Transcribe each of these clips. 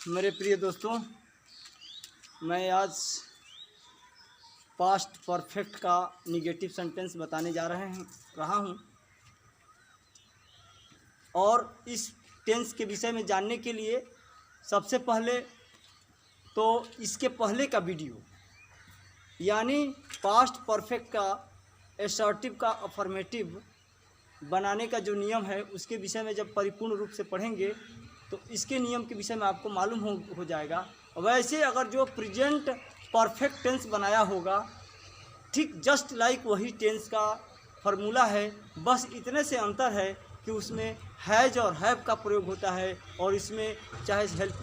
मेरे प्रिय दोस्तों, मैं आज पास्ट परफेक्ट का निगेटिव सेंटेंस बताने जा रहा हूँ और इस टेंस के विषय में जानने के लिए सबसे पहले तो इसके पहले का वीडियो यानी पास्ट परफेक्ट का एसर्टिव का अफर्मेटिव बनाने का जो नियम है उसके विषय में जब परिपूर्ण रूप से पढ़ेंगे तो इसके नियम के विषय में आपको मालूम हो जाएगा। वैसे अगर जो प्रेजेंट परफेक्ट टेंस बनाया होगा ठीक जस्ट लाइक वही टेंस का फार्मूला है, बस इतने से अंतर है कि उसमें हैज और हैव का प्रयोग होता है और इसमें चाहे हेल्प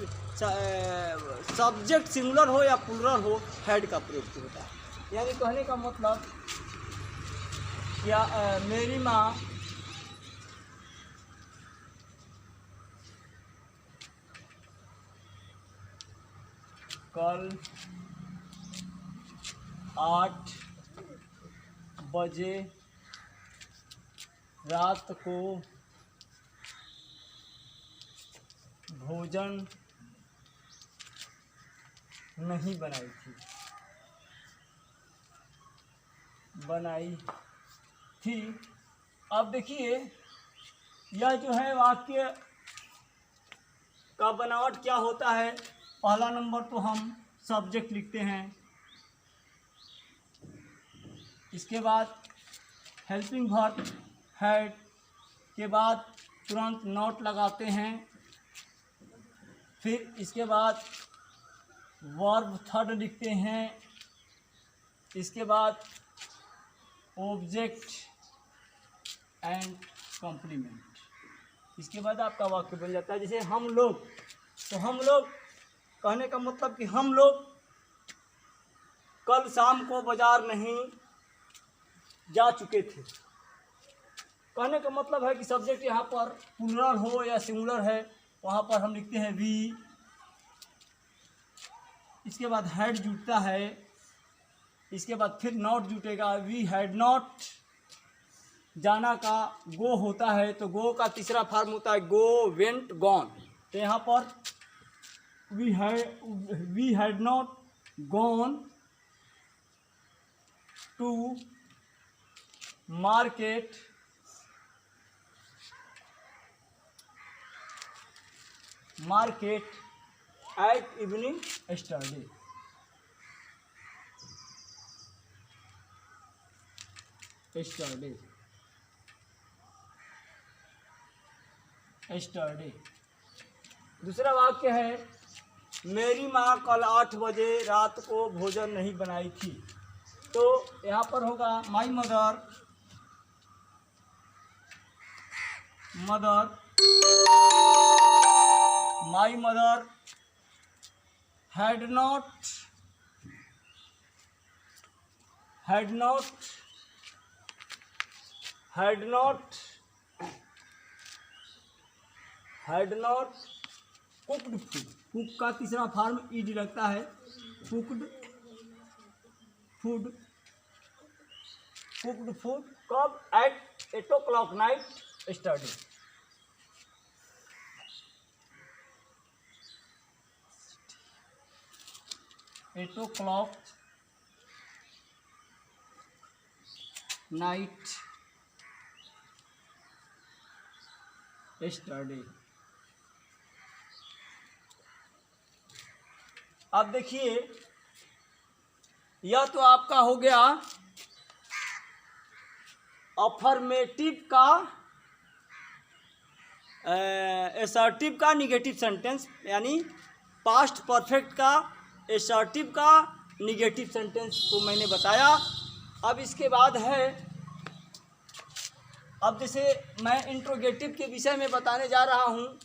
सब्जेक्ट सिंगुलर हो या प्लूरल हो हैड का प्रयोग होता है। यानी कहने का मतलब क्या मेरी माँ कल 8 बजे रात को भोजन नहीं बनाई थी। अब देखिए यह जो है वाक्य का बनावट क्या होता है। पहला नंबर तो हम सब्जेक्ट लिखते हैं, इसके बाद हेल्पिंग वर्ब हैड के बाद तुरंत नॉट लगाते हैं, फिर इसके बाद वर्ब थर्ड लिखते हैं, इसके बाद ऑब्जेक्ट एंड कॉम्प्लीमेंट। इसके बाद आपका वाक्य बन जाता है। जैसे हम लोग, तो हम लोग कहने का मतलब कि हम लोग कल शाम को बाजार नहीं जा चुके थे। कहने का मतलब है कि सब्जेक्ट यहाँ पर प्लूरल हो या सिंगुलर है, वहाँ पर हम लिखते हैं वी। इसके बाद हैड जुटता है, इसके बाद फिर नॉट जुटेगा, वी हैड नॉट। जाना का गो होता है, तो गो का तीसरा फॉर्म होता है गो, वेंट, गॉन। तो यहाँ पर we had not gone to market at evening study. दूसरा वाक्य है मेरी माँ कल 8 बजे रात को भोजन नहीं बनाई थी। तो यहाँ पर होगा my mother had not cooked food. Cook का तीसरा फॉर्म ईडी लगता है, कुक्ड फूड कब at 8 o'clock night study. At o'clock night study. अब देखिए यह तो आपका हो गया अफर्मेटिव का एसर्टिव का निगेटिव सेंटेंस, यानी पास्ट परफेक्ट का एसर्टिव का निगेटिव सेंटेंस को मैंने बताया। अब इसके बाद है, अब जैसे मैं इंट्रोगेटिव के विषय में बताने जा रहा हूँ।